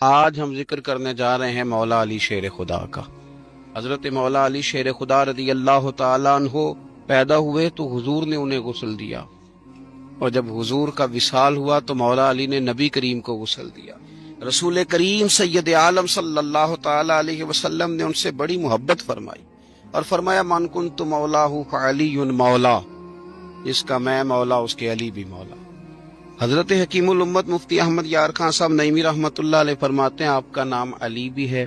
آج ہم ذکر کرنے جا رہے ہیں مولا علی شیر خدا کا۔ حضرت مولا علی شیر خدا رضی اللہ تعالیٰ عنہ پیدا ہوئے تو حضور نے انہیں غسل دیا، اور جب حضور کا وصال ہوا تو مولا علی نے نبی کریم کو غسل دیا۔ رسول کریم سید عالم صلی اللہ تعالی علیہ وسلم نے ان سے بڑی محبت فرمائی اور فرمایا من کنت مولاہ فعلی مولا، جس کا میں مولا اس کے علی بھی مولا۔ حضرت حکیم الامت مفتی احمد یار خان صاحب نعیمی رحمۃ اللہ علیہ فرماتے ہیں آپ کا نام علی بھی ہے،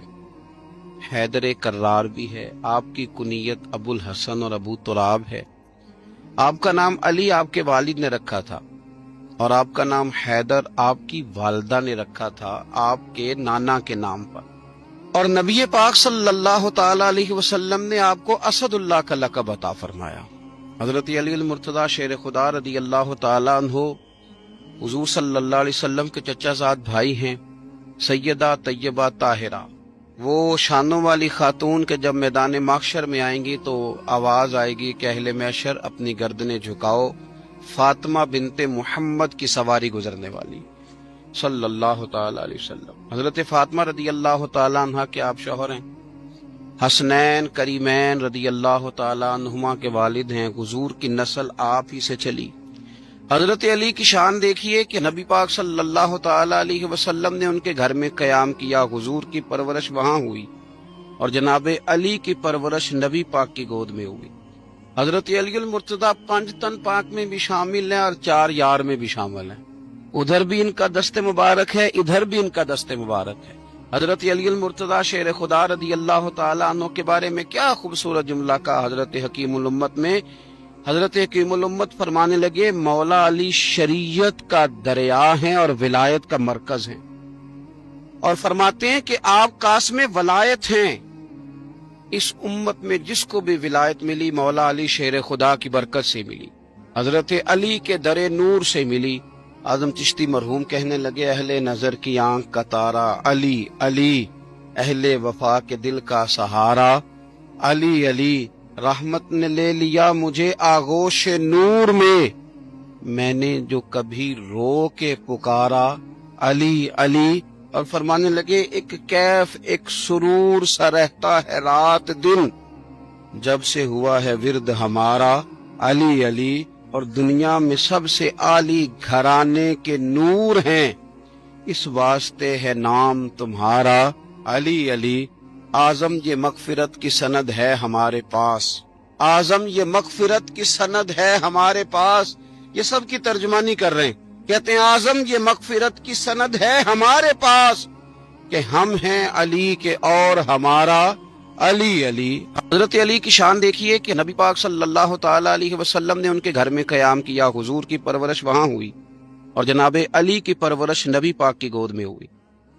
حیدر کرار بھی ہے، آپ کی کنیت ابو الحسن اور ابو تراب ہے۔ آپ کا نام علی آپ کے والد نے رکھا تھا، اور آپ کا نام حیدر آپ کی والدہ نے رکھا تھا آپ کے نانا کے نام پر، اور نبی پاک صلی اللہ تعالی علیہ وسلم نے آپ کو اسد اللہ کا لقب عطا فرمایا۔ حضرت علی المرتضی شیر خدا رضی اللہ تعالی عنہ حضور صلی اللہ علیہ وسلم کے چچا زاد بھائی ہیں، سیدہ طیبہ طاہرہ، وہ شانوں والی خاتون کے جب میدان محشر میں آئیں گی تو آواز آئے گی کہ اہل محشر اپنی گردنیں جھکاؤ، فاطمہ بنت محمد کی سواری گزرنے والی صلی اللہ تعالی علیہ وسلم۔ حضرت فاطمہ رضی اللہ تعالی عنہ کے آپ شوہر ہیں، حسنین کریمین رضی اللہ تعالی عنہما کے والد ہیں، حضور کی نسل آپ ہی سے چلی۔ حضرت علی کی شان دیکھیے کہ نبی پاک صلی اللہ تعالی علیہ وسلم نے ان کے گھر میں قیام کیا، حضور کی پرورش وہاں ہوئی، اور جناب علی کی پرورش نبی پاک کی گود میں ہوئی۔ حضرت علی المرتضی 5 تن پاک میں بھی شامل ہیں اور 4 یار میں بھی شامل ہیں، ادھر بھی ان کا دست مبارک ہے، ادھر بھی ان کا دست مبارک ہے۔ حضرت علی المرتضی شیر خدا رضی اللہ تعالیٰ عنہ کے بارے میں کیا خوبصورت جملہ کہا حضرت حکیم الامت میں۔ حضرت حکیم الامت فرمانے لگے مولا علی شریعت کا دریا ہیں اور ولایت کا مرکز ہیں، اور فرماتے ہیں کہ آپ قاسم ولایت ہیں۔ اس امت میں جس کو بھی ولایت ملی مولا علی شیر خدا کی برکت سے ملی، حضرت علی کے در نور سے ملی۔ اعظم چشتی مرحوم کہنے لگے اہل نظر کی آنکھ کا تارا علی علی، اہل وفا کے دل کا سہارا علی علی، رحمت نے لے لیا مجھے آغوش نور میں نے جو کبھی رو کے پکارا علی علی۔ اور فرمانے لگے ایک کیف ایک سرور سا رہتا ہے رات دن، جب سے ہوا ہے ورد ہمارا علی علی، اور دنیا میں سب سے عالی گھرانے کے نور ہیں، اس واسطے ہے نام تمہارا علی علی۔ اعظم یہ مغفرت کی سند ہے ہمارے پاس، اعظم یہ مغفرت کی سند ہے ہمارے پاس۔ یہ سب کی ترجمانی کر رہے ہیں، کہتے ہیں اعظم یہ مغفرت کی سند ہے ہمارے پاس کہ ہم ہیں علی کے اور ہمارا علی علی۔ حضرت علی کی شان دیکھیے کہ نبی پاک صلی اللہ تعالی علیہ وسلم نے ان کے گھر میں قیام کیا، حضور کی پرورش وہاں ہوئی، اور جناب علی کی پرورش نبی پاک کی گود میں ہوئی۔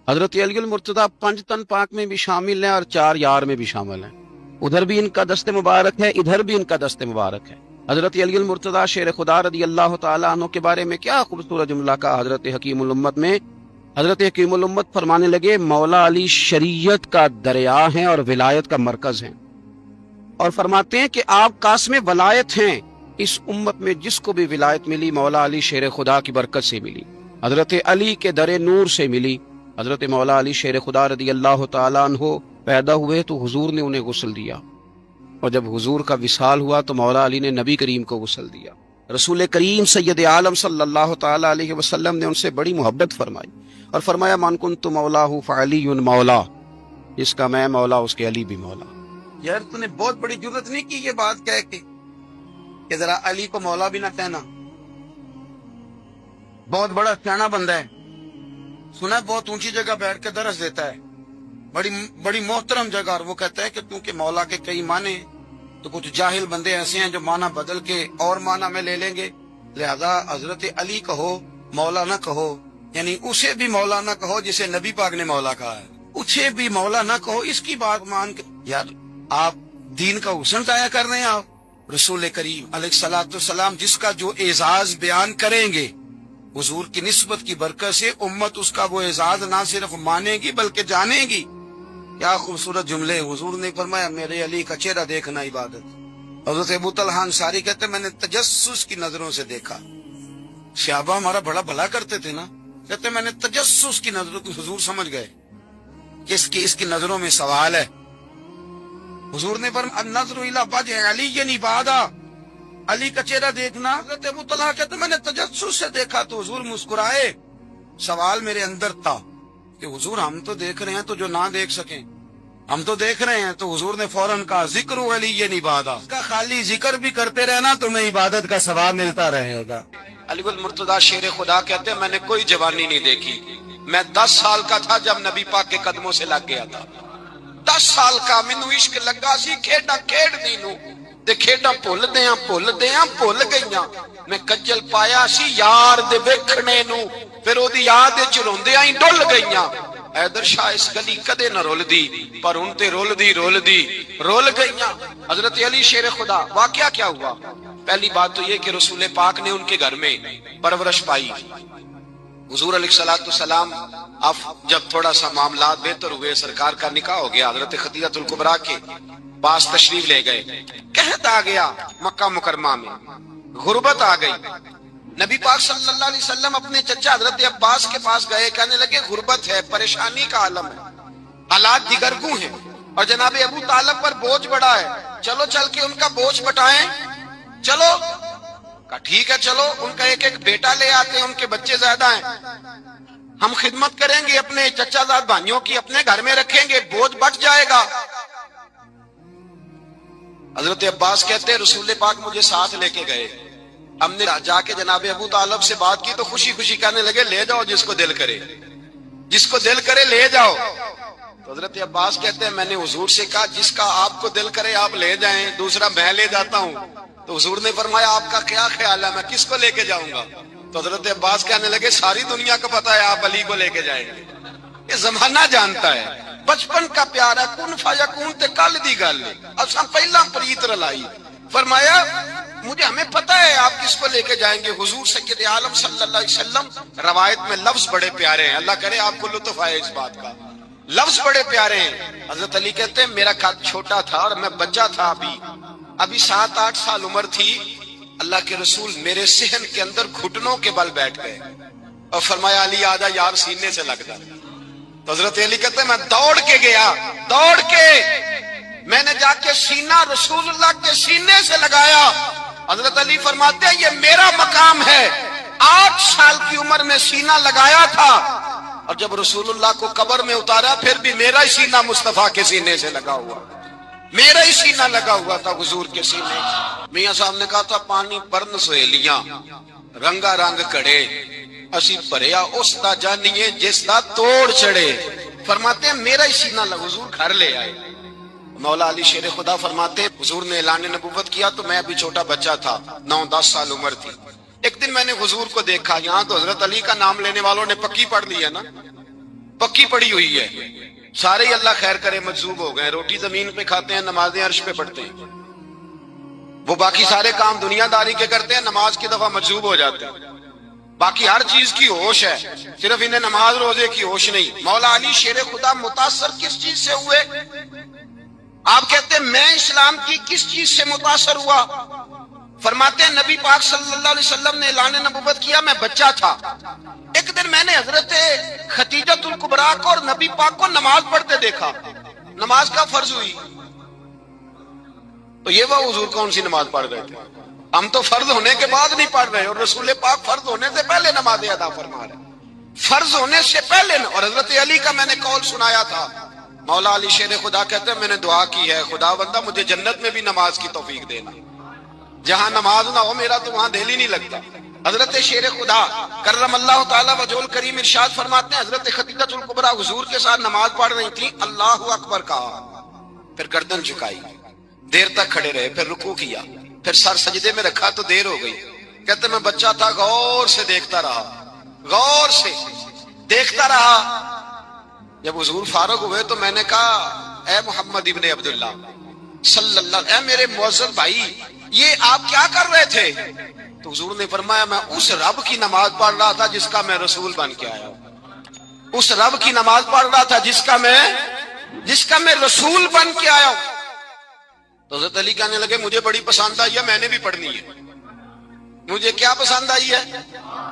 حضرت علی المرتضی 5 تن پاک میں بھی شامل ہیں اور 4 یار میں بھی شامل ہیں، ادھر بھی ان کا دست مبارک ہے، ادھر بھی ان کا دست مبارک ہے۔ حضرت علی المرتضی شیر خدا رضی اللہ تعالیٰ عنہ کے بارے میں کیا خوبصورت جملہ کہا حضرت حکیم الامت میں۔ حضرت حکیم الامت فرمانے لگے مولا علی شریعت کا دریا ہیں اور ولایت کا مرکز ہیں، اور فرماتے ہیں کہ آپ قاسم ولایت ہیں، اس امت میں جس کو بھی ولایت ملی مولا علی شیر خدا کی برکت سے ملی، حضرت علی کے در نور سے ملی۔ حضرت مولا علی شیر خدا رضی اللہ تعالیٰ عنہ پیدا ہوئے تو حضور نے انہیں غسل دیا، اور جب حضور کا وصال ہوا تو مولا علی نے نبی کریم کو غسل دیا۔ رسول کریم سید عالم صلی اللہ تعالی علیہ وسلم نے ان سے بڑی محبت فرمائی اور فرمایا من کنت مولاہ فعلی مولا، جس کا میں مولا اس کے علی بھی مولا۔ یار تو نے بہت بڑی جرت نہیں کی یہ بات کہہ کے کہ ذرا علی کو مولا بھی نہ کہنا، بہت بڑا سیانا بندہ ہے، سنا بہت اونچی جگہ بیٹھ کے درس دیتا ہے، بڑی محترم جگہ، اور وہ کہتا ہے کہ کیونکہ مولا کے کئی معنی ہیں تو کچھ جاہل بندے ایسے ہیں جو معنی بدل کے اور معنی میں لے لیں گے، لہذا حضرت علی کہو مولا نہ کہو، یعنی اسے بھی مولا نہ کہو جسے نبی پاک نے مولا کہا ہے، اسے بھی مولا نہ کہو، اس کی بات مان کے یار آپ دین کا حسن ضائع کر رہے ہیں۔ آپ رسول کریم علیہ الصلوۃ والسلام جس کا جو اعزاز بیان کریں گے حضور کی نسبت کی برکت سے امت اس کا وہ اعزاز نہ صرف مانے گی بلکہ جانے گی۔ کیا خوبصورت جملے، حضور نے فرمایا میرے علی کا چہرہ دیکھنا عبادت۔ حضرت ابو طلحہ انصاری کہتے میں نے تجسس کی نظروں سے دیکھا، صحابہ ہمارا بڑا بھلا کرتے تھے نا، کہتے میں نے تجسس کی نظروں، حضور سمجھ گئے کہ اس کی نظروں میں سوال ہے. حضور نے فرمایا النظر الی وجہ علی عبادہ، علی کا چہرہ دیکھنا. حضرت ابو طلحہ کہتے میں نے تجسس سے دیکھا تو حضور مسکرائے. سوال میرے اندر تھا کہ حضور ہم تو دیکھ رہے ہیں تو جو نہ دیکھ سکیں، ہم تو دیکھ رہے ہیں. تو حضور نے فوراً کہا ذکر علی عبادہ، اس کا خالی ذکر بھی کرتے رہنا تمہیں عبادت کا ثواب ملتا رہے گا. علی گل مرتضیٰ شیر خدا کہتے ہیں میں نے کوئی جوانی نہیں دیکھی. میں 10 سال کا تھا جب نبی پاک کے قدموں سے لگ گیا تھا. 10 سال کا مینوں عشق لگا سی، کھیڈا کھیڈ دی نو تے کھیڈا بھول بھول گئیاں. میں کجل پایا سی یار دے ویکھنے نو، پھر او دی یاد وچ روندیاں ہی ڈل گئیاں. حیدر شاہ اس گلی کدے نہ رول دی، پر ان تے رول گئیاں. حضرت علی شیر خدا. واقعہ کیا ہوا؟ پہلی بات تو یہ کہ رسول پاک نے ان کے گھر میں پرورش پائی. حضور علیہ السلام اب جب تھوڑا سا معاملات بہتر ہوئے، سرکار کا نکاح ہو گیا، حضرت خدیجہ الکبریٰ کے پاس تشریف لے گئے. قحط آ گیا مکہ مکرمہ میں، غربت آ گئی. نبی پاک صلی اللہ علیہ وسلم اپنے چچا حضرت عباس کے پاس گئے، کہنے لگے غربت ہے، پریشانی کا عالم ہے، حالات دیگرگوں ہیں، اور جناب ابو طالب پر بوجھ بڑا ہے، چلو چل کے ان کا بوجھ بٹائیں. چلو کہا ٹھیک ہے، چلو ان کا ایک ایک بیٹا لے آتے ہیں، ان کے بچے زیادہ ہیں، ہم خدمت کریں گے اپنے چچا زاد بھائیوں کی، اپنے گھر میں رکھیں گے، بوجھ بٹ جائے گا. حضرت عباس کہتے ہیں رسول پاک مجھے ساتھ لے کے گئے. ہم نے جا کے جناب ابو طالب سے بات کی تو خوشی خوشی کہنے لگے لے جاؤ جس کو دل کرے لے جاؤ. تو حضرت عباس کہتے ہیں میں نے حضور سے کہا جس کا آپ کو دل کرے آپ لے جائیں، دوسرا میں لے جاتا ہوں. تو حضور نے فرمایا آپ کا کیا خیال ہے، میں کس کو لے کے جاؤں گا؟ تو حضرت عباس کہنے لگے ساری دنیا کو پتا ہے آپ علی کو لے کے جائیں گے. یہ زمانہ جانتا ہے، بچپن کا پیار ہے، کن فیکون تے کل دی گل ہے، اساں پہلا پریت رلائی. فرمایا ہمیں پتا ہے آپ کس کو لے کے جائیں گے. حضور سید عالم صلی اللہ علیہ وسلم، روایت میں لفظ بڑے پیارے ہیں، اللہ کرے آپ کو لطف آئے اس بات کا، لفظ بڑے پیارے ہیں. حضرت علی کہتے ہیں میرا قد چھوٹا تھا اور میں بچہ تھا، ابھی 7-8 سال عمر تھی. اللہ کے رسول میرے صحن کے اندر گھٹنوں کے بل بیٹھ گئے اور فرمایا علی آجا یار سینے سے لگ جا. تو حضرت علی کہتے ہیں میں دوڑ کے گیا، میں نے جا کے سینہ رسول اللہ کے سینے سے لگایا. حضرت علی فرماتے ہیں یہ میرا مقام ہے، 8 سال کی عمر میں سینہ لگایا تھا، اور جب رسول اللہ کو قبر میں اتارا پھر بھی میرا ہی سینہ مصطفیٰ کے سینے سے لگا ہوا، میرا ہی سینہ لگا ہوا تھا حضور کے سینے. میاں صاحب نے کہا تھا پانی برن سہیلیاں رنگا رنگ کڑے، اسی پریا اس دا جانیے جس دا توڑ چڑے. فرماتے ہیں میرا ہی سینہ لگا، حضور گھر لے آئے. مولا علی شیر خدا فرماتے ہیں حضور نے اعلان نبوت کیا تو میں ابھی چھوٹا بچہ تھا، 9-10 سال عمر تھی. ایک دن میں نے حضور کو دیکھا، یہاں تو حضرت علی کا نام لینے والوں نے پکی پڑھ لی ہے نا، پکی پڑی ہوئی ہے، سارے ہی اللہ خیر کرے مجذوب ہو گئے، روٹی زمین پہ کھاتے ہیں، نمازیں عرش پہ پڑھتے ہیں. وہ باقی سارے کام دنیا داری کے کرتے ہیں، نماز کی دفعہ مجذوب ہو جاتے ہیں. باقی ہر چیز کی ہوش ہے، صرف انہیں نماز روزے کی ہوش نہیں. مولا علی شیر خدا متاثر کس چیز سے ہوئے؟ آپ کہتے ہیں میں اسلام کی کس چیز سے متاثر ہوا؟ فرماتے ہیں نبی پاک صلی اللہ علیہ وسلم نے اعلان نبوت کیا، میں بچہ تھا. ایک دن میں نے حضرت خدیجہ الکبریٰ کو اور نبی پاک کو نماز پڑھتے دیکھا. نماز کا فرض ہوئی تو یہ وہ حضور کون سی نماز پڑھ رہے تھے؟ ہم تو فرض ہونے کے بعد نہیں پڑھ رہے، اور رسول پاک فرض ہونے سے پہلے نماز ادا فرما رہے، فرض ہونے سے پہلے. اور حضرت علی کا میں نے قول سنایا تھا. مولا علی شیر خدا کہتے ہیں میں نے دعا کی ہے خدا بندہ مجھے جنت میں بھی نماز کی توفیق دینا، جہاں نماز نہ ہو میرا تو وہاں دل ہی نہیں لگتا. حضرت شیر خدا کرم اللہ تعالی وجہ الکریم ارشاد فرماتے ہیں حضرت خدیجہ الکبریٰ حضور کے ساتھ نماز پڑھ رہی تھی، اللہ اکبر کہا، پھر گردن جھکائی، دیر تک کھڑے رہے، پھر رکوع کیا، پھر سر سجدے میں رکھا تو دیر ہو گئی. کہتے میں بچہ تھا، غور سے دیکھتا رہا. جب حضور فارغ ہوئے تو میں نے کہا اے محمد ابن عبداللہ صلی اللہ علیہ، اے میرے معزز بھائی یہ آپ کیا کر رہے تھے؟ تو حضور نے فرمایا میں اس رب کی نماز پڑھ رہا تھا جس کا میں رسول بن کے آیا ہوں، اس رب کی نماز پڑھ رہا تھا جس کا میں رسول بن کے آیا ہوں. تو حضرت علی کہنے لگے مجھے بڑی پسند آئی ہے، میں نے بھی پڑھنی ہے. مجھے کیا پسند آئی ہے؟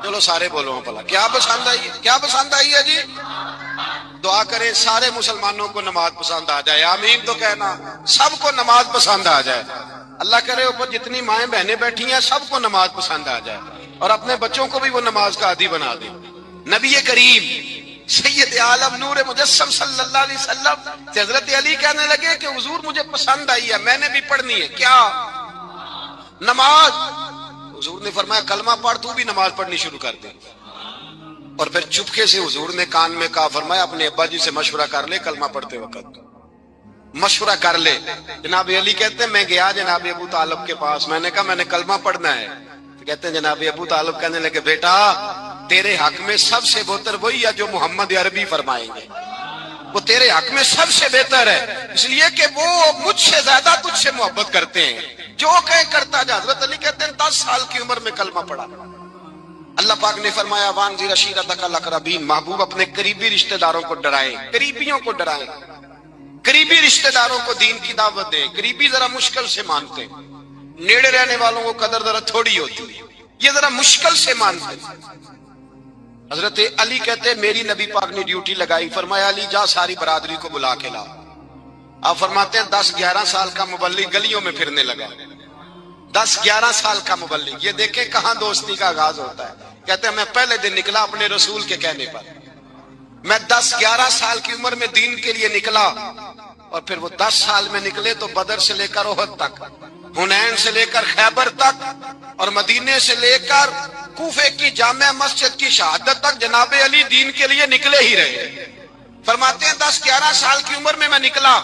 چلو سارے بولو پلا کیا پسند آئی ہے؟ کیا پسند آئی ہے جی؟ دعا کرے سارے مسلمانوں کو نماز پسند آ جائے، آمین تو کہنا، سب کو نماز پسند آ جائے۔ اللہ کرے اوپر جتنی مائیں بہنیں بیٹھی ہیں سب کو نماز پسند آ جائے، اور اپنے بچوں کو بھی وہ نماز کا عادی بنا دے۔ نبی کریم سید عالم نور مجسم صلی اللہ علیہ وسلم سے حضرت علی کہنے لگے کہ حضور مجھے پسند آئی ہے، میں نے بھی پڑھنی ہے، کیا؟ نماز۔ حضور نے فرمایا کلمہ پڑھ، تو بھی نماز پڑھنی شروع کر دے۔ اور پھر چپکے سے حضور نے کان میں کہا، فرمایا اپنے ابا جی سے مشورہ کر لے کلمہ پڑھتے وقت، مشورہ کر لے۔ جناب علی کہتے ہیں میں گیا جناب ابو طالب کے پاس، میں نے کہا میں نے کلمہ پڑھنا ہے۔ کہتے ہیں جناب ابو طالب کہنے لگے بیٹا تیرے حق میں سب سے بہتر وہی ہے جو محمد عربی فرمائیں گے، وہ تیرے حق میں سب سے بہتر ہے، اس لیے کہ وہ مجھ سے زیادہ تجھ سے محبت کرتے ہیں، جو کہیں کرتا جا۔ حضرت علی کہتے ہیں 10 سال کی عمر میں کلمہ پڑھا۔ اللہ پاک نے فرمایا وانذر عشیرتک الاقربین، محبوب اپنے قریبی رشتہ داروں کو ڈرائیں، قریبیوں کو ڈرائیں، قریبی رشتہ داروں کو دین کی دعوت دیں۔ قریبی ذرا مشکل سے مانتے، نیڑے رہنے والوں کو قدر ذرا تھوڑی ہوتی، یہ ذرا مشکل سے مانتے۔ حضرت علی کہتے ہیں میری نبی پاک نے ڈیوٹی لگائی، فرمایا علی جا ساری برادری کو بلا کے لا۔ آپ فرماتے ہیں 10-11 سال کا مبلغ گلیوں میں پھرنے لگا، 10-11 سال کا مبلغ، یہ دیکھیں کہاں دوستی کا آغاز ہوتا ہے۔ کہتے ہیں میں پہلے دن نکلا اپنے رسول کے کہنے پر، میں 10-11 سال کی عمر میں دین کے لیے نکلا، اور پھر وہ 10 سال میں نکلے تو بدر سے لے کر احد تک، حنین سے لے کر خیبر تک، اور مدینے سے لے کر کوفے کی جامع مسجد کی شہادت تک جناب علی دین کے لیے نکلے ہی رہے۔ فرماتے ہیں 10-11 سال کی عمر میں نکلا،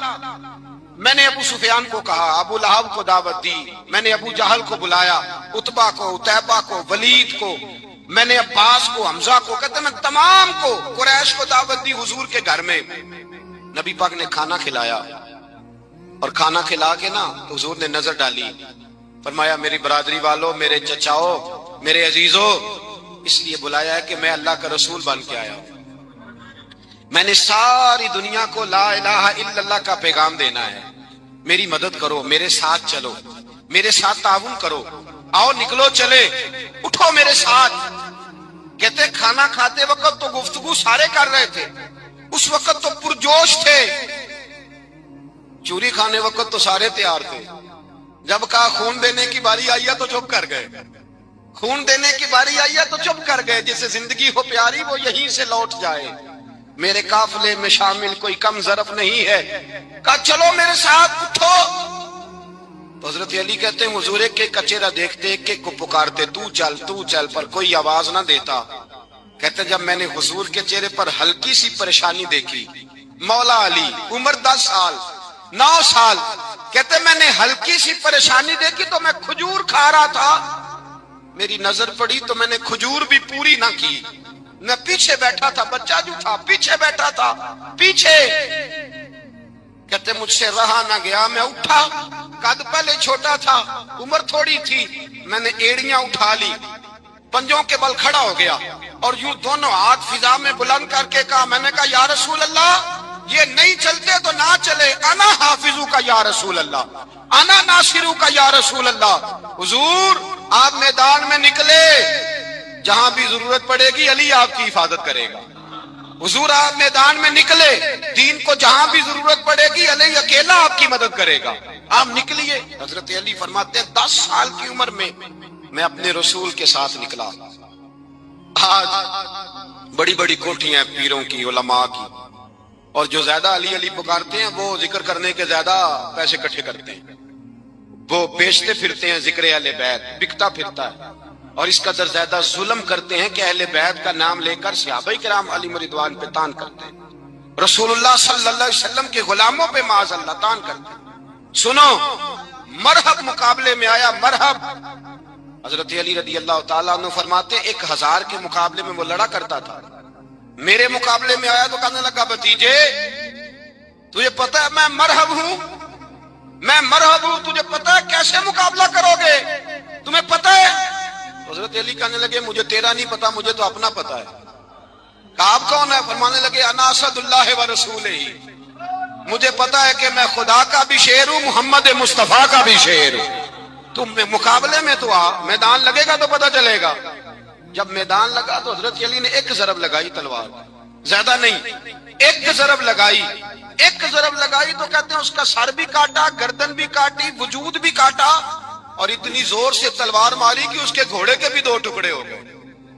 میں نے ابو سفیان کو کہا، ابو لہب کو دعوت دی، میں نے ابو جہل کو بلایا، عتبہ کو، عتیبہ کو، ولید کو، میں نے عباس کو، حمزہ کو، کہتے میں تمام کو، قریش کو دعوت دی حضور کے گھر میں۔ نبی پاک نے کھانا کھلایا، اور کھانا کھلا کے نا حضور نے نظر ڈالی، فرمایا میری برادری والوں، میرے چچاؤ، میرے عزیزوں، اس لیے بلایا ہے کہ میں اللہ کا رسول بن کے آیا ہوں، میں نے ساری دنیا کو لا الہ الا اللہ کا پیغام دینا ہے، میری مدد کرو، میرے ساتھ چلو، میرے ساتھ تعاون کرو، آؤ نکلو چلے، اٹھو میرے ساتھ۔ کہتے کھانا کھاتے وقت تو گفتگو سارے کر رہے تھے، اس وقت تو پرجوش تھے، چوری کھانے وقت تو سارے تیار تھے، جب کہا خون دینے کی باری آئی ہے تو چپ کر گئے، خون دینے کی باری آئی ہے تو چپ کر گئے، جسے زندگی ہو پیاری وہ یہیں سے لوٹ جائے، میرے قافلے میں شامل کوئی کم ظرف نہیں ہے، کہا چلو میرے ساتھ اٹھو۔ تو حضرت علی کہتے ہیں حضور ایک ایک کا چہرہ دیکھتے، ایک ایک کو پکارتے، تو چل، پر کوئی آواز نہ دیتا۔ کہتے جب میں نے حضور کے چہرے پر ہلکی سی پریشانی دیکھی، مولا علی عمر 10 سال 9 سال، کہتے میں نے ہلکی سی پریشانی دیکھی تو میں کھجور کھا رہا تھا، میری نظر پڑی تو میں نے کھجور بھی پوری نہ کی، میں پیچھے بیٹھا تھا، بچہ جو تھا پیچھے بیٹھا تھا، پیچھے۔ کہتے مجھ سے رہا نہ گیا، میں اٹھا، قد پہلے چھوٹا تھا، عمر تھوڑی تھی، میں نے ایڑیاں اٹھا لی، پنجوں کے بل کھڑا ہو گیا، اور یوں دونوں ہاتھ فضا میں بلند کر کے کہا، میں نے کہا یا رسول اللہ یہ نہیں چلتے تو نہ چلے، انا حافظو کا یا رسول اللہ، انا ناصرو کا یا رسول اللہ۔ حضور آپ میدان میں نکلے، جہاں بھی ضرورت پڑے گی علی آپ کی حفاظت کرے گا، حضور آپ میدان میں نکلے، دین کو جہاں بھی ضرورت پڑے گی علی اکیلا آپ کی مدد کرے گا، آپ نکلیے۔ حضرت علی فرماتے ہیں 10 سال کی عمر میں میں اپنے رسول کے ساتھ نکلا۔ آج بڑی بڑی کوٹھیاں پیروں کی، علماء کی، اور جو زیادہ علی علی پکارتے ہیں وہ ذکر کرنے کے زیادہ پیسے اکٹھے کرتے ہیں، وہ بیچتے پھرتے ہیں ذکر اہل بیت، بکتا پھرتا ہے، اور اس قدر زیادہ ظلم کرتے ہیں کہ اہل بیت کا نام لے کر صحابہ کرام علی رضوان پہ تان کرتے ہیں، رسول اللہ صلی اللہ علیہ وسلم کے غلاموں پہ معاذ اللہ تان کرتے ہیں۔ سنو مرحب مقابلے میں آیا، مرحب۔ حضرت علی رضی اللہ تعالیٰ عنہ فرماتے ہیں 1000 کے مقابلے میں وہ لڑا کرتا تھا، میرے مقابلے میں آیا تو کہنے لگا بھتیجے تجھے پتہ ہے میں مرحب ہوں، میں مرحب ہوں، تجھے پتہ ہے کیسے مقابلہ کرو گے، تمہیں پتہ ہے؟ حضرت علی کہنے لگے مجھے تیرا نہیں پتا، مجھے تو اپنا پتا ہے۔ کہا آپ کون ہے؟ فرمانے لگے انا اسد اللہ و رسولہ، مجھے پتا ہے کہ میں خدا کا بھی شیر ہوں، محمد مصطفیٰ کا بھی شیر ہوں، تم مقابلے میں تو آ، میدان لگے گا تو پتہ چلے گا۔ جب میدان لگا تو حضرت علی نے ایک ضرب لگائی تلوار، زیادہ نہیں، ایک ضرب لگائی، ایک ضرب لگائی تو کہتے ہیں اس کا سر بھی کاٹا، گردن بھی کاٹی، وجود بھی کاٹا، اور اتنی زور سے تلوار ماری کہ اس کے گھوڑے کے بھی 2 ٹکڑے ہو گئے۔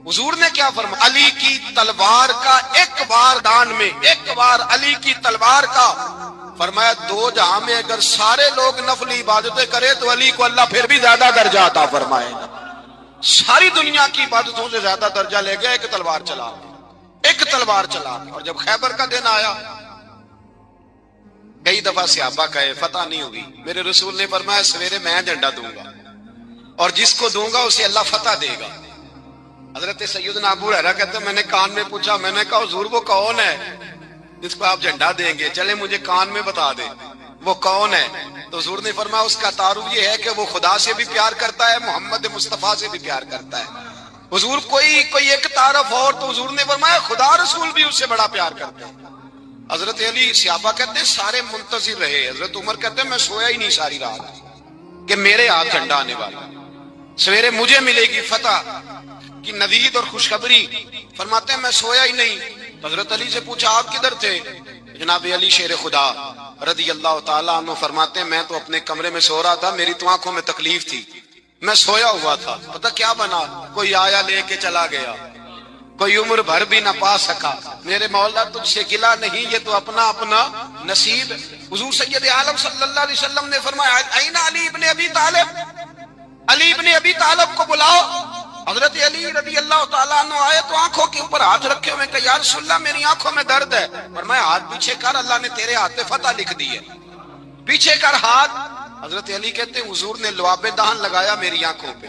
حضور نے کیا فرمایا؟ علی کی تلوار کا ایک بار دان میں، ایک بار علی کی تلوار کا، فرمایا 2 جہاں میں اگر سارے لوگ نفلی عبادتیں کرے تو علی کو اللہ پھر بھی زیادہ درجہ عطا فرمائے گا۔ ساری دنیا کی عبادتوں سے زیادہ درجہ لے گیا ایک تلوار چلا، ایک تلوار چلا۔ اور جب خیبر کا دن آیا، کئی دفعہ صحابہ کہے فتح نہیں ہوگی، میرے رسول نے فرمایا سویرے میں جھنڈا دوں گا اور جس کو دوں گا اسے اللہ فتح دے گا۔ حضرت سیدنا ابو ہریرہ کہتے ہیں میں نے کان میں پوچھا، میں نے کہا حضور وہ کون ہے جس کو آپ جھنڈا دیں گے؟ چلے مجھے کان میں بتا دیں وہ کون ہے۔ تو حضور نے فرمایا اس کا تعارف یہ ہے کہ وہ خدا سے بھی پیار کرتا ہے، محمد مصطفیٰ سے بھی پیار کرتا ہے۔ حضور کوئی ایک تعارف اور، تو حضور نے فرمایا خدا رسول بھی اس سے بڑا پیار کرتا ہے۔ حضرت علی، صحابہ کہتے ہیں سارے منتظر رہے، حضرت عمر کہتے ہیں میں سویا ہی نہیں ساری رات کہ میرے ہاتھ جھنڈا آنے والا، سویرے مجھے ملے گی فتح کی نوید اور خوشخبری۔ فرماتے ہیں میں سویا ہی نہیں۔ حضرت علی سے پوچھا آپ کدھر تھے؟ جناب علی شیر خدا رضی اللہ تعالیٰ عنہ فرماتے ہیں میں تو اپنے کمرے میں سو رہا تھا، میری تو آنکھوں میں تکلیف تھی، میں سویا ہوا تھا، پتہ کیا بنا، کوئی آیا لے کے چلا گیا، کوئی عمر بھر بھی نہ پا سکا۔ میرے مولا تجھ سے گلہ نہیں، یہ تو اپنا اپنا نصیب۔ حضور سید عالم صلی اللہ علیہ وسلم نے فرمایا این علی ابن ابی طالب، علی ابن ابی طالب کو بلاؤ۔ حضرت علی رضی اللہ تعالیٰ عنہ آئے تو آنکھوں کے اوپر ہاتھ رکھے ہوئے کہ یا رسول اللہ میری آنکھوں میں درد ہے۔ فرمایا ہاتھ پیچھے کر، اللہ نے تیرے ہاتھ پہ فتح لکھ دی ہے، پیچھے کر ہاتھ۔ حضرت علی کہتے ہیں حضور نے لعاب دہن لگایا میری آنکھوں پہ،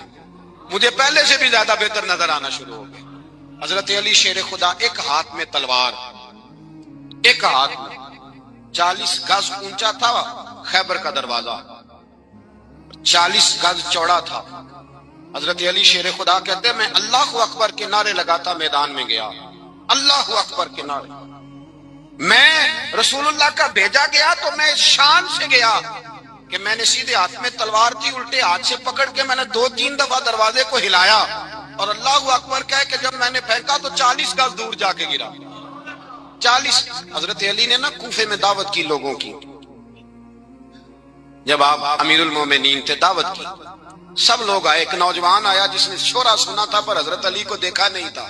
مجھے پہلے سے بھی زیادہ بہتر نظر آنا شروع ہو گیا۔ حضرت علی شیر خدا ایک ہاتھ میں تلوار، ایک ہاتھ میں 40 گز اونچا تھا خیبر کا دروازہ، 40 گز چوڑا تھا۔ حضرت علی شیر خدا کہتے ہیں میں اللہ اکبر کے نعرے لگاتا میدان میں گیا، اللہ اکبر کے نعرے۔ میں رسول اللہ کا بھیجا گیا تو میں شان سے گیا کہ میں نے سیدھے ہاتھ میں تلوار تھی، الٹے ہاتھ سے پکڑ کے میں نے 2-3 دفعہ دروازے کو ہلایا اور اللہ اکبر کہہ کہ جب میں نے پھینکا تو 40 گز دور جا کے گرا۔ 40۔ حضرت علی نے نا کوفے میں دعوت کی لوگوں کی، جب آپ امیر المومنین تھے دعوت کی، سب لوگ آئے، ایک نوجوان آیا جس نے شورا سنا تھا پر حضرت علی کو دیکھا نہیں تھا،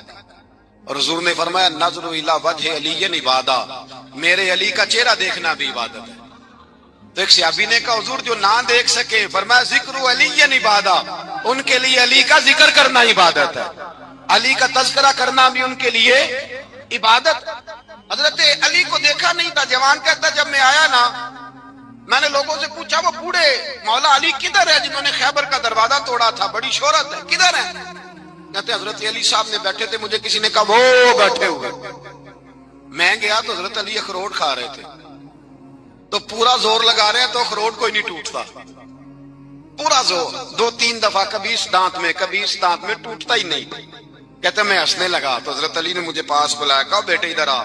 اور حضور نے فرمایا نظر الی وجہ علی عبادہ، میرے علی کا چہرہ دیکھنا بھی عبادت ہے۔ تو ایک صحابی نے کہا حضور جو نہ دیکھ سکے، فرمایا ذکر علی عبادہ، ان کے لیے علی کا ذکر کرنا عبادت ہے، علی کا تذکرہ کرنا بھی ان کے لیے عبادت۔ حضرت علی کو دیکھا نہیں تھا، جوان کہتا جب میں آیا نا میں نے لوگوں سے پوچھا وہ بوڑھے مولا علی کدھر ہے جنہوں نے خیبر کا دروازہ توڑا تھا، بڑی شہرت ہے، کدھر ہے؟ کہتے حضرت علی صاحب نے بیٹھے تھے، مجھے کسی نے کہا وہ بیٹھے ہوئے۔ میں گیا تو حضرت علی اخروٹ کھا رہے تھے، تو پورا زور لگا رہے ہیں تو اخروٹ کوئی نہیں ٹوٹتا، پورا زور 2-3 دفعہ، کبھی اس دانت میں کبھی اس دانت میں، ٹوٹتا ہی نہیں۔ کہتے میں ہنسنے لگا تو حضرت علی نے مجھے پاس بلایا، کہا بیٹے ادھر آ۔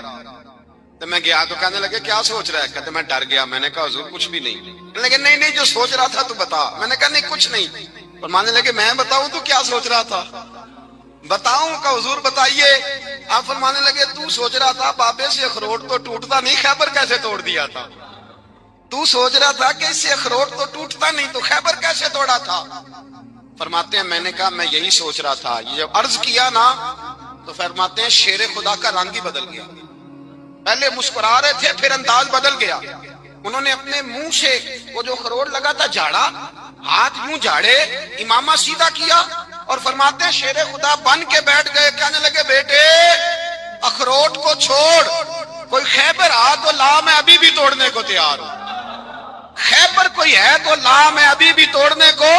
تو میں گیا تو کہنے لگے کیا سوچ رہا ہے؟ کہتے میں ڈر گیا، میں نے کہا حضور کچھ بھی نہیں۔ کہنے لگے نہیں جو سوچ رہا تھا تو بتا۔ میں نے کہا نہیں کچھ نہیں۔ فرمانے لگے میں بتاؤں تو کیا سوچ رہا تھا؟ بتاؤں؟ کہ حضور بتائیے۔ آپ فرمانے لگے تو سوچ رہا تھا بابے سے اخروٹ تو ٹوٹتا نہیں، خیبر کیسے توڑ دیا تھا؟ تو سوچ رہا تھا کہ اس سے اخروٹ تو ٹوٹتا نہیں تو خیبر کیسے توڑا تھا؟ فرماتے ہیں میں نے کہا میں یہی سوچ رہا تھا۔ یہ جب عرض کیا نا تو فرماتے ہیں شیر خدا کا رنگ ہی بدل گیا، پہلے مسکرا رہے تھے پھر انداز بدل گیا۔ انہوں نے اپنے منہ سے وہ جو خروٹ لگا تھا جھاڑا، ہاتھ یوں جھاڑے، امامہ سیدھا کیا اور فرماتے ہیں شیر خدا بن کے بیٹھ گئے، کہنے لگے بیٹے اخروٹ کو چھوڑ، کوئی خیبر آ تو لا، میں ابھی بھی توڑنے کو تیار ہوں، خیبر کوئی ہے تو لا، میں ابھی بھی توڑنے کو۔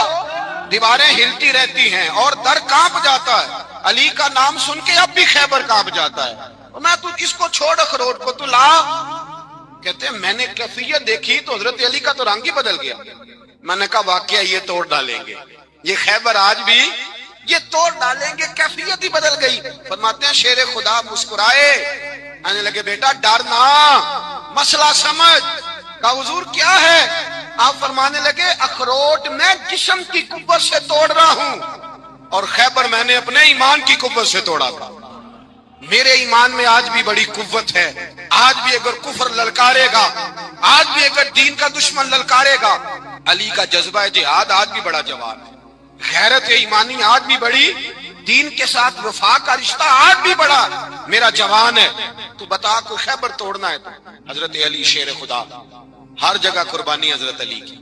دیواریں ہلتی رہتی ہیں اور در کانپ جاتا ہے، علی کا نام سن کے اب بھی خیبر کانپ جاتا ہے، میں تو اس کو چھوڑ اخروٹ کو تو لا۔ کہتے ہیں میں نے کیفیت دیکھی تو حضرت علی کا تو رنگ ہی بدل گیا۔ میں نے کہا واقعہ یہ توڑ ڈالیں گے، یہ خیبر آج بھی یہ توڑ ڈالیں گے، کیفیت ہی بدل گئی۔ فرماتے ہیں شیر خدا مسکرائے، کہنے لگے بیٹا ڈرنا، مسئلہ سمجھ۔ کہا حضور کیا ہے؟ آپ فرمانے لگے اخروٹ میں جسم کی قوت سے توڑ رہا ہوں اور خیبر میں نے اپنے ایمان کی قوت سے توڑا تھا۔ میرے ایمان میں آج بھی بڑی قوت ہے، آج بھی اگر کفر للکارے گا، آج بھی اگر دین کا دشمن للکارے گا، علی کا جذبہ جہاد آج بھی بڑا جوان ہے، غیرت ایمانی آج بھی بڑی، دین کے ساتھ وفا کا رشتہ آج بھی بڑا میرا جوان ہے۔ تو بتا کو خیبر توڑنا ہے تو حضرت علی شیر خدا، ہر جگہ قربانی حضرت علی کی۔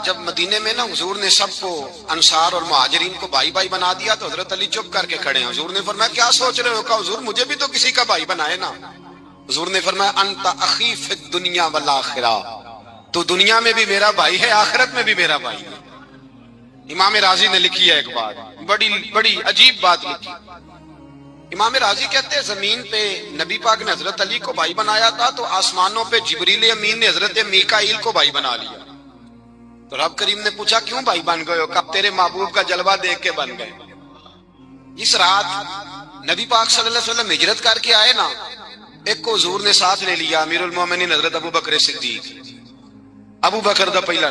جب مدینے میں نا حضور نے سب کو انصار اور مہاجرین کو بھائی بھائی بنا دیا تو حضرت علی چپ کر کے کھڑے ہیں۔ حضور نے فرمایا کیا سوچ رہے ہو؟ کہا حضور مجھے بھی تو کسی کا بھائی بنائے نا۔ حضور نے فرمایا انت اخی فی الدنیا والآخرہ، تو دنیا میں بھی میرا بھائی ہے، آخرت میں بھی میرا بھائی ہے۔ امام راضی نے لکھی ہے ایک بات، بڑی عجیب بات لکھی۔ امام راضی کہتے ہیں زمین پہ نبی پاک نے حضرت علی کو بھائی بنایا تھا تو آسمانوں پہ جبریل امین نے حضرت میکائیل کو بھائی بنا لیا۔ تو رب کریم نے پوچھا کیوں بھائی بن گئے ہو؟ کب تیرے محبوب کا جلوہ دیکھ کے بن گئے۔ اس رات نبی پاک صلی اللہ علیہ وسلم ہجرت کر کے آئے نا، ایک کو حضور نے ساتھ لے لیا، امیر المومنین حضرت ابو بکر صدیق۔ ابو بکر دا پہلا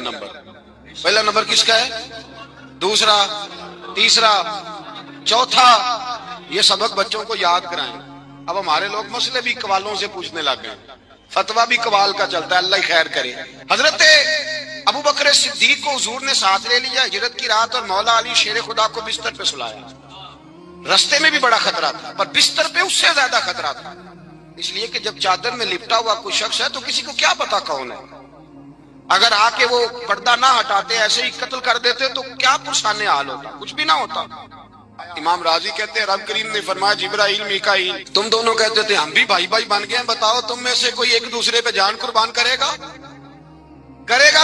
نمبر کس کا ہے؟ دوسرا، تیسرا، چوتھا، یہ سبق بچوں کو یاد کرائیں۔ اب ہمارے لوگ مسئلے بھی قوالوں سے پوچھنے لگ گئے، فتویٰ بھی قوال کا چلتا ہے، اللہ ہی خیر کرے۔ حضرت ابو بکر صدیق کو حضور نے ساتھ لے لیا ہجرت کی رات، اور مولا علی شیر خدا کو بستر پہ سلایا۔ رستے میں بھی بڑا خطرہ تھا پر بستر پہ اس سے زیادہ خطرہ تھا، اس لیے کہ جب چادر میں لپٹا ہوا کوئی شخص ہے تو کسی کو کیا پتا کون ہے، اگر آ کے وہ پردہ نہ ہٹاتے ایسے ہی قتل کر دیتے تو کیا پرسان حال ہوتا، کچھ بھی نہ ہوتا۔ امام راضی کہتے ہیں رب کریم نے فرمایا جبرائیل میکائیل تم دونوں کہتے تھے ہم بھی بھائی بھائی بن گئے ہیں، بتاؤ تم میں سے کوئی ایک دوسرے پہ جان قربان کرے گا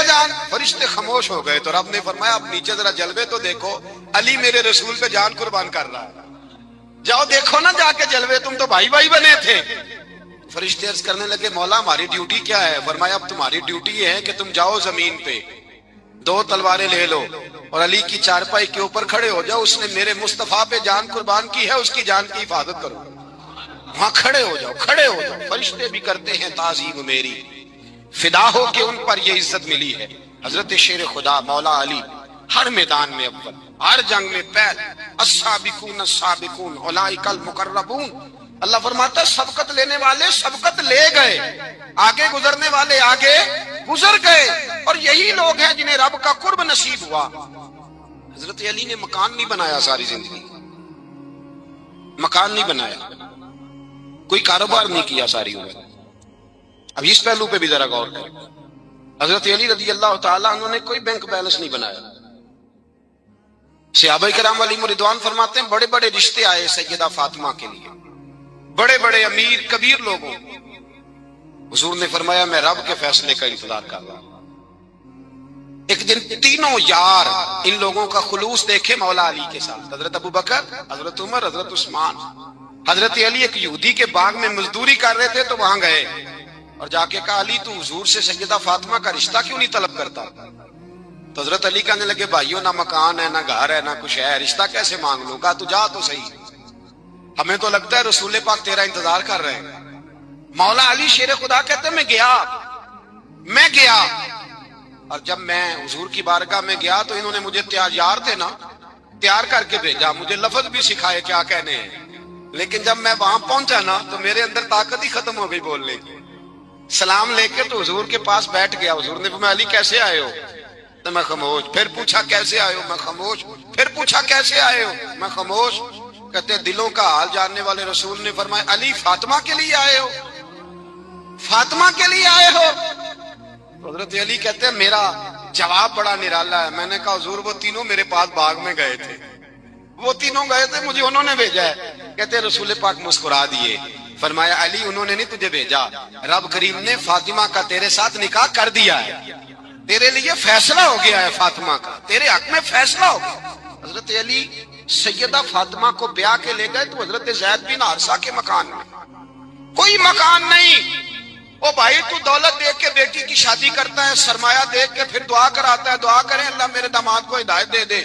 جان؟ فرشتے خاموش ہو گئے تو رب نے فرمایا اب نیچے ذرا جلوے تو دیکھو، علی میرے رسول پہ جان قربان کر رہا ہے، جاؤ دیکھو نا جا کے جلوے، تم تو بھائی بھائی بنے تھے۔ فرشتے عرض کرنے لگے مولا ہماری ڈیوٹی کیا ہے؟ فرمایا اب تمہاری ڈیوٹی یہ ہے کہ تم جاؤ زمین پہ 2 تلواریں لے لو اور علی کی چارپائی کے اوپر کھڑے ہو جاؤ، اس نے میرے مصطفیٰ پہ جان قربان کی ہے، اس کی جان کی حفاظت کرو۔ وہاں کھڑے ہو جاؤ۔ فرشتے بھی کرتے ہیں تعظیم میری، فدا ہو کہ ان پر یہ عزت ملی ہے۔ حضرت شیر خدا مولا علی ہر میدان میں اول، ہر جنگ میں پہل، السابقون السابقون اولئک المقربون۔ اللہ فرماتا ہے سبقت لینے والے سبقت لے گئے، آگے گزرنے والے آگے گزر گئے، اور یہی لوگ ہیں جنہیں رب کا قرب نصیب ہوا۔ حضرت علی نے مکان نہیں بنایا، ساری زندگی مکان نہیں بنایا، کوئی کاروبار نہیں کیا ساری عمر۔ اب اس پہلو پہ بھی ذرا غور کریں، حضرت علی رضی اللہ تعالیٰ انہوں نے کوئی بینک بیلنس نہیں بنایا۔ صحابہ کرام علیہم رضوان فرماتے ہیں بڑے بڑے رشتے آئے سیدہ فاطمہ کے لیے، بڑے بڑے امیر کبیر لوگوں، حضور نے فرمایا میں رب کے فیصلے کا انتظار کر رہا ہوں۔ ایک دن تینوں یار ان لوگوں کا خلوص دیکھے مولا علی کے ساتھ، حضرت ابو بکر، حضرت عمر، حضرت عثمان۔ حضرت علی ایک یہودی کے باغ میں مزدوری کر رہے تھے تو وہاں گئے اور جا کے کہا علی تو حضور سے سیدہ فاطمہ کا رشتہ کیوں نہیں طلب کرتا؟ تو حضرت علی کہنے لگے بھائیو نہ مکان ہے، نہ گھر ہے، نہ کچھ ہے، رشتہ کیسے مانگ لوں؟ کہا تو جا تو صحیح، ہمیں تو لگتا ہے رسول پاک تیرا انتظار کر رہے ہیں۔ مولا علی شیر خدا کہتے ہیں میں گیا اور جب میں حضور کی بارگاہ میں گیا تو انہوں نے مجھے یار تھے نا، تیار کر کے بھیجا، مجھے لفظ بھی سکھائے کیا کہنے ہیں، لیکن جب میں وہاں پہنچا نا تو میرے اندر طاقت ہی ختم ہو گئی بولنے کی۔ سلام لے کے تو حضور کے پاس بیٹھ گیا، حضور نے فرمایا علی کیسے آئے ہو؟ تو میں خاموش، پھر پوچھا کیسے آئے ہو؟ میں خاموش، پھر پوچھا کیسے آئے ہو؟ میں خاموش۔ کہتے دلوں کا حال جاننے والے رسول نے فرمایا علی فاطمہ کے لیے آئے ہو؟ فاطمہ کے لیے آئے ہو؟ حضرت علی کہتے ہیں میرا جواب بڑا نرالا ہے۔ میں نے کہا حضور وہ تینوں میرے پاس باغ میں گئے تھے، وہ تینوں گئے تھے، مجھے انہوں نے بھیجا ہے۔ کہتے ہیں رسول پاک مسکرا دیے، فرمایا علی انہوں نے نہیں تجھے بھیجا، رب کریم نے فاطمہ کا تیرے ساتھ نکاح کر دیا ہے، تیرے لیے فیصلہ ہو گیا ہے، فاطمہ کا تیرے حق میں فیصلہ ہو گیا۔ حضرت علی سیدہ فاطمہ کو بیاہ کے لے گئے تو حضرت زید بن حارثہ کے مکان میں، کوئی مکان نہیں۔ او بھائی تو دولت دیکھ کے بیٹی کی شادی کرتا ہے، سرمایہ دیکھ کے پھر دعا کراتا ہے، دعا کریں اللہ میرے داماد کو ہدایت دے دے۔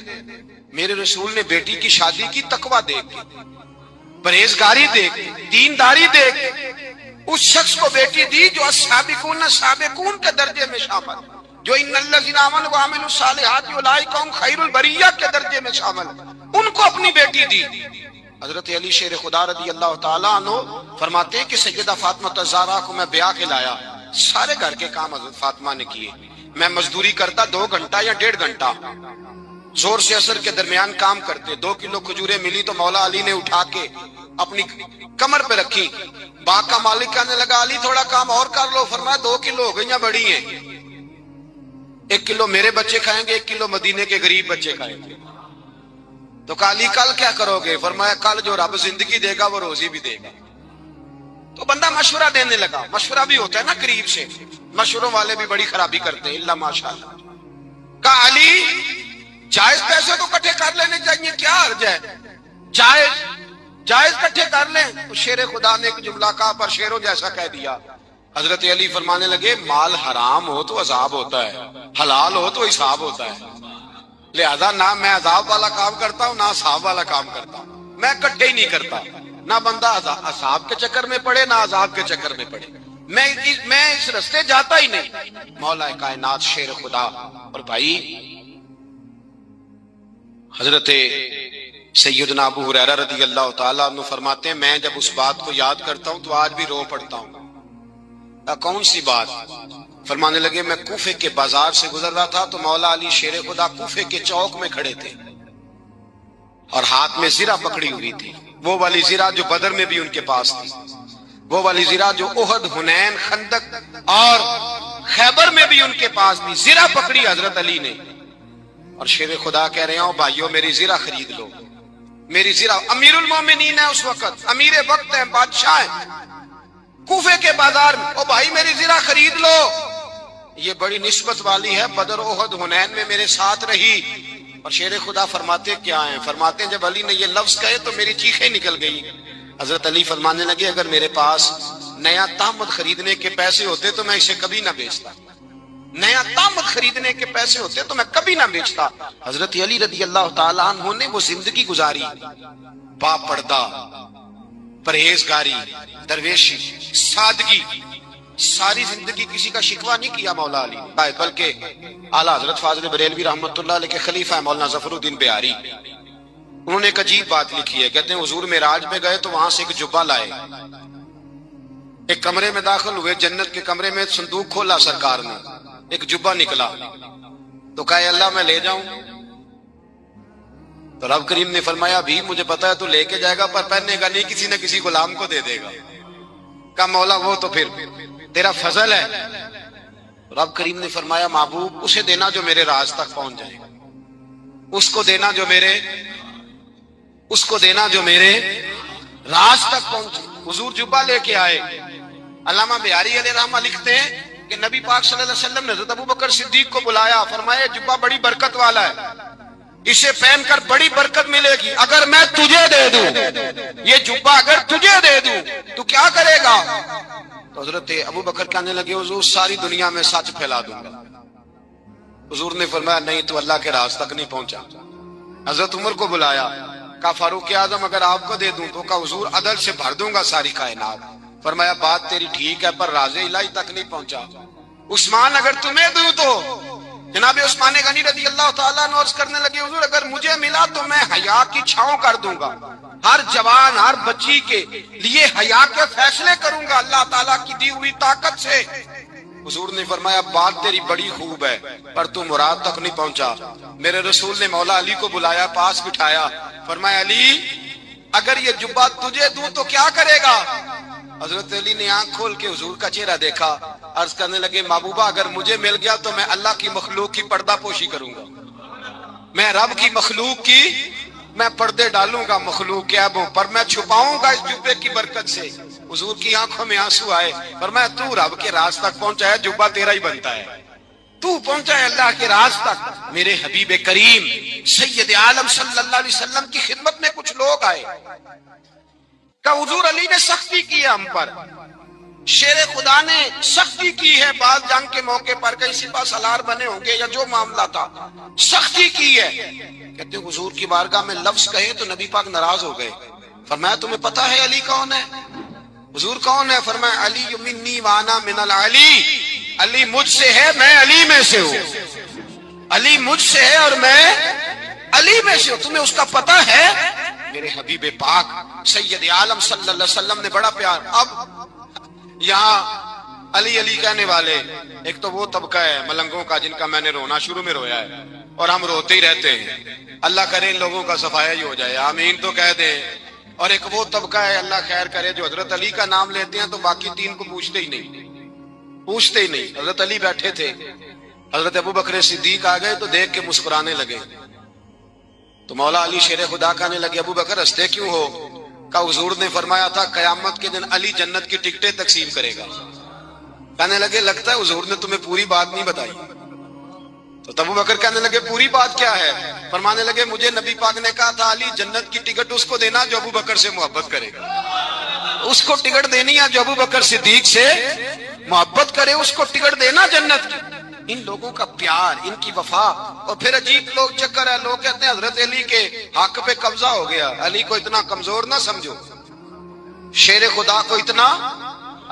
میرے رسول نے بیٹی کی شادی کی تقوی دیکھ کے، پرہیزگاری دیکھ کے، دینداری دیکھ کے اس شخص کو بیٹی دی جو السابقون السابقون کے درجے میں شامل، جو ان الذین آمنوا وعملوا الصالحات اولئک هم خیر البریہ کے درجے میں شامل، ان کو اپنی بیٹی دی۔ حضرت علی شیر خدا رضی اللہ تعالیٰ عنہ فرماتے ہیں کہ سیدہ فاطمہ الزہرا کو میں بیاہ کے لایا، سارے گھر کے کام حضرت فاطمہ نے کیے، میں مزدوری کرتا 2 گھنٹہ یا 1.5 گھنٹہ، زور سے اثر کے درمیان کام کرتے، 2 کلو کھجوریں ملی تو مولا علی نے اٹھا کے اپنی کمر پہ رکھی، باغ کا مالک کہنے لگا علی تھوڑا کام اور کر لو، فرمایا 2 کلو ہو گئیاں بڑی ہیں، 1 کلو میرے بچے کھائیں گے، 1 کلو مدینے کے غریب بچے کھائیں گے۔ تو کہا علی کل کیا کرو گے؟ فرمایا کل جو رب زندگی دے گا وہ روزی بھی دے گا۔ تو بندہ مشورہ دینے لگا، مشورہ بھی ہوتا ہے نا قریب سے، مشوروں والے بھی بڑی خرابی کرتے ہیں اللہ ماشاءاللہ۔ کہا علی جائز پیسے تو کٹھے کر لینے چاہیے، کیا حرج ہے، جائز کٹھے کر لیں۔ تو شیر خدا نے ایک جملہ کہا پر شیروں جیسا کہہ دیا۔ حضرت علی فرمانے لگے مال حرام ہو تو عذاب ہوتا ہے، حلال ہو تو حساب ہوتا ہے، لہذا نہ میں عذاب والا کام کرتا ہوں نہ حساب والا کام کرتا ہوں، میں کٹھے ہی نہیں کرتا، نہ بندہ عذاب کے چکر میں پڑے نہ عذاب کے چکر میں پڑے، میں اس رستے جاتا ہی نہیں۔ مولا کائنات شیر خدا۔ اور بھائی حضرت سیدنا ابو ہریرہ رضی اللہ تعالیٰ عنہ فرماتے ہیں میں جب اس بات کو یاد کرتا ہوں تو آج بھی رو پڑتا ہوں۔ کون سی بات؟ فرمانے لگے میں کوفے کے بازار سے گزر رہا تھا تو مولا علی شیر خدا کوفے کے چوک میں کھڑے تھے اور ہاتھ میں زرہ پکڑی ہوئی تھی، وہ والی زرہ جو بدر میں بھی ان کے پاس تھی، وہ والی زرہ جو احد، حنین، خندق اور خیبر میں بھی ان کے پاس تھی، زرہ پکڑی حضرت علی نے اور شیر خدا کہہ رہے ہوں بھائیو میری زرہ خرید لو، میری زرہ۔ امیر المومنین ہے اس وقت، امیر وقت ہے، بادشاہ ہے، کوفے کے بازار میں، او بھائی میری زرہ خرید لو، یہ بڑی نسبت والی ہے، بدر، احد، حنین میں میرے ساتھ رہی۔ اور شیر خدا فرماتے کیا ہیں؟ فرماتے ہیں جب علی نے یہ لفظ کہے تو میری چیخیں نکل گئی۔ حضرت علی فرمانے لگے اگر میرے پاس نیا تامت خریدنے کے پیسے ہوتے تو میں اسے کبھی نہ بیچتا، نیا تامت خریدنے کے پیسے ہوتے تو میں کبھی نہ بیچتا۔ حضرت علی رضی اللہ تعالیٰ عنہ نے وہ زندگی گزاری، با پردہ، پرہیزگاری، درویشی، سادگی، ساری زندگی کسی کا شکوہ نہیں کیا مولا علی نے، بلکہ اعلیٰ حضرت فاضل بریلوی رحمۃ اللہ علیہ کے خلیفہ مولانا ظفر الدین بہاری، انہوں نے ایک عجیب بات لکھی ہے، کہتے ہیں حضور معراج میں گئے تو وہاں سے ایک جبہ لائے، ایک کمرے میں داخل ہوئے، جنت کے کمرے میں صندوق کھولا سرکار نے، ایک جبہ نکلا تو کہا اے اللہ میں لے جاؤں؟ تو رب کریم نے فرمایا بھی مجھے پتا ہے تو لے کے جائے گا پر پہننے گا نہیں، کسی نہ کسی غلام کو دے دے گا۔ کہا مولا وہ تو پھر تیرا فضل ہے۔ رب کریم نے فرمایا محبوب اسے دینا جو میرے راز تک پہنچ جائے، اس کو دینا جو میرے راز تک پہنچے۔ حضور جبہ لے کے آئے۔ علامہ بہاری علیہ رحمہ لکھتے ہیں کہ نبی پاک صلی اللہ علیہ وسلم نے حضرت ابوبکر صدیق کو بلایا، فرمایا جبہ بڑی برکت والا ہے، اسے پہن کر بڑی برکت ملے گی، اگر میں تجھے دے دوں، یہ جبہ اگر تجھے دے دوں تو کیا کرے گا؟ تو حضرت ابوبکر کہنے لگے حضور ساری دنیا میں سچ پھیلا دوں گا۔ حضور نے فرمایا نہیں تو اللہ کے راز تک نہیں پہنچا۔ حضرت عمر کو بلایا، کہا فاروق اعظم اگر آپ کو دے دوں تو کہا حضور عدل سے بھر دوں گا ساری کائنات۔ فرمایا بات تیری ٹھیک ہے پر راز الہی تک نہیں پہنچا۔ عثمان اگر تمہیں دوں تو جناب عثمان غنی رضی اللہ تعالیٰ عنہ عرض کرنے لگے حضور اگر مجھے ملا تو میں حیا کی چھاؤں کر دوں گا، ہر جوان ہر بچی کے لیے حیا کے فیصلے کروں گا اللہ تعالیٰ کی دی ہوئی طاقت سے۔ حضور نے فرمایا بات تیری بڑی خوب ہے پر تو مراد تک نہیں پہنچا۔ میرے رسول نے مولا علی کو بلایا، پاس بٹھایا، فرمایا علی اگر یہ جبہ تجھے دوں تو کیا کرے گا؟ حضرت علی نے آنکھ کھول کے حضور کا چہرہ دیکھا، عرض کرنے لگے محبوبہ اگر مجھے مل گیا تو میں اللہ کی مخلوق کی پردہ پوشی کروں گا، میں رب کی مخلوق کی میں پردے ڈالوں گا، مخلوق کے عیبوں پر میں چھپاؤں گا اس جبے کی برکت سے۔ حضور کی آنکھوں میں آنسو آئے، فرمایا تو رب کے راز تک پہنچا ہے، جبہ تیرا ہی بنتا ہے، تو پہنچا ہے اللہ کے راز تک۔ میرے حبیب کریم سید عالم صلی اللہ علیہ وسلم کی خدمت میں کچھ لوگ آئے کہ حضور علی نے سختی کی ہے ہم پر، شیر خدا نے سختی کی ہے، بعض جنگ کے موقع پر کہیں سپاہ سالار بنے ہوں گے یا جو معاملہ تھا سختی کی ہے۔ کہتے ہیں حضور کی بارگاہ میں لفظ کہے تو نبی پاک ناراض ہو گئے۔ فرمایا تمہیں پتا ہے علی کون ہے؟ حضور کون ہے؟ فرمایا علی منی وانا من العلی، علی مجھ سے ہے میں علی میں سے ہوں، علی مجھ سے ہے اور میں علی میں سے ہوں، تمہیں اس کا پتہ ہے؟ میرے حبیب پاک سید عالم صلی اللہ علیہ وسلم نے بڑا پیار. اب یہاں علی علی کہنے والے ایک تو وہ طبقہ ہے ملنگوں کا جن کا میں نے رونا شروع میں رویا ہے اور ہم روتے ہی رہتے ہیں. اللہ کرے ان لوگوں کا صفایا ہی ہو جائے, آمین تو کہہ دیں. اور ایک وہ طبقہ ہے اللہ خیر کرے جو حضرت علی کا نام لیتے ہیں تو باقی تین کو پوچھتے ہی نہیں. حضرت علی بیٹھے تھے, حضرت ابو بکر صدیق آ گئے تو دیکھ کے مسکرانے لگے. تو مولا علی شیر خدا کہنے لگے ابو بکر ہنستے کیوں ہو؟ کہ حضور نے فرمایا تھا قیامت کے دن علی جنت کی ٹکٹیں تقسیم کرے گا. کہنے لگے لگتا ہے حضور نے تمہیں پوری بات نہیں بتائی. تو ابو بکر کہنے لگے پوری بات کیا ہے؟ فرمانے لگے مجھے نبی پاک نے کہا تھا علی جنت کی ٹکٹ اس کو دینا جو ابو بکر سے محبت کرے گا. اس کو ٹکٹ دینی ہے جو ابو بکر صدیق سے محبت کرے, اس کو ٹکٹ دینا جنت کی. ان لوگوں کا پیار, ان کی وفا. اور پھر عجیب لوگ چکر ہے, لوگ کہتے ہیں حضرت علی کے حق پہ قبضہ ہو گیا. علی کو اتنا کمزور نہ سمجھو, شیر خدا کو اتنا.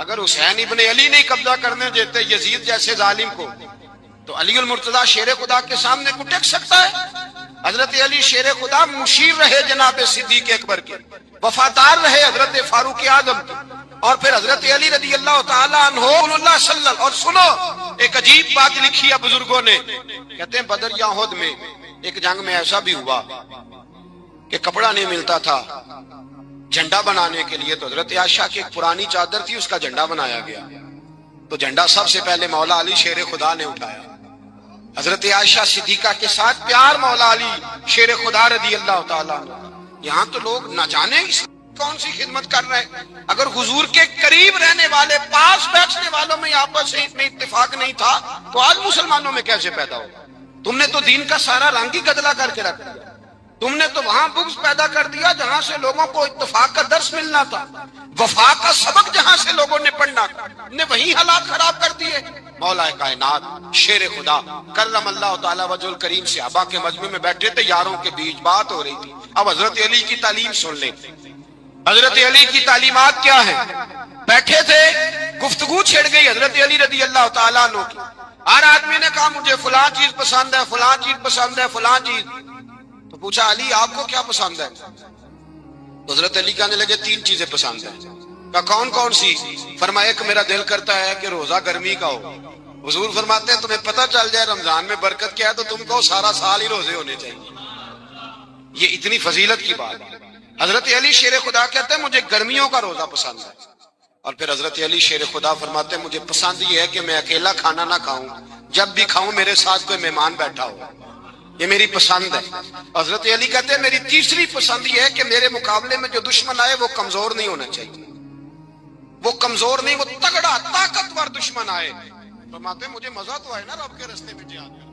اگر حسین ابن علی نہیں قبضہ کرنے دیتے یزید جیسے ظالم کو, تو علی المرتضیٰ شیر خدا کے سامنے کو ٹک سکتا ہے؟ حضرت علی شیر خدا مشیر رہے جناب صدیق اکبر کے, وفادار رہے حضرت فاروق اعظم کے, اور پھر حضرت علی رضی اللہ تعالیٰ عنہ اللہ صلی اللہ. اور سنو ایک عجیب بات لکھی ہے بزرگوں نے, کہتے ہیں بدر یا احد میں ایک جنگ میں ایسا بھی ہوا کہ کپڑا نہیں ملتا تھا جھنڈا بنانے کے لیے, تو حضرت عائشہ کی ایک پرانی چادر تھی اس کا جھنڈا بنایا گیا. تو جھنڈا سب سے پہلے مولا علی شیر خدا نے اٹھایا. حضرت عائشہ صدیقہ کے ساتھ پیار مولا علی شیر خدا رضی اللہ تعالیٰ عنہ. یہاں تو لوگ نہ جانے کون سی خدمت کر رہے ہیں. اگر حضور کے قریب رہنے والے پاس بیٹھنے والوں میں آپس میں اتفاق نہیں تھا تو آج مسلمانوں میں کیسے پیدا ہو؟ تم نے تو دین کا سارا رنگ ہی گدلا کر کے رکھ دیا. تم نے تو وہاں بغض پیدا کر دیا جہاں سے لوگوں کو اتفاق کا درس ملنا تھا, وفا کا سبق جہاں سے لوگوں نے پڑھنا تھا, نے وہی حالات خراب کر دیے. مولا کائنات شیر خدا کرم اللہ تعالی وجہ الکریم صحابہ کے مجمع میں بیٹھے تھے, یاروں کے بیچ بات ہو رہی تھی. اب حضرت علی کی تعلیم سن لیں. حضرت علی کی تعلیمات کیا ہیں؟ بیٹھے تھے, گفتگو چھڑ گئی حضرت علی رضی اللہ تعالیٰ عنہ کی. ہر آدمی نے کہا مجھے فلاں چیز پسند ہے, فلاں چیز پسند ہے, فلاں چیز. تو پوچھا علی آپ کو کیا پسند ہے؟ تو حضرت علی کہنے لگے تین چیزیں پسند ہیں. کہا کون کون سی؟ فرمایا ایک میرا دل کرتا ہے کہ روزہ گرمی کا ہو. حضور فرماتے ہیں تمہیں پتہ چل جائے رمضان میں برکت کیا ہے تو تم کو سارا سال ہی روزے ہونے چاہیے. یہ اتنی فضیلت کی بات ہے. حضرت علی شیر خدا کہتے ہیں مجھے گرمیوں کا روزہ پسند ہے. اور پھر حضرت علی شیر خدا فرماتے ہیں مجھے پسند یہ ہے کہ میں اکیلا کھانا نہ کھاؤں, جب بھی کھاؤں میرے ساتھ کوئی مہمان بیٹھا ہو, یہ میری پسند ہے. حضرت علی کہتے ہیں میری تیسری پسند یہ ہے کہ میرے مقابلے میں جو دشمن آئے وہ کمزور نہیں ہونا چاہیے, وہ کمزور نہیں, وہ تگڑا طاقتور دشمن آئے. فرماتے ہیں مجھے مزہ تو آئے نا رب کے رستے میں جہاد.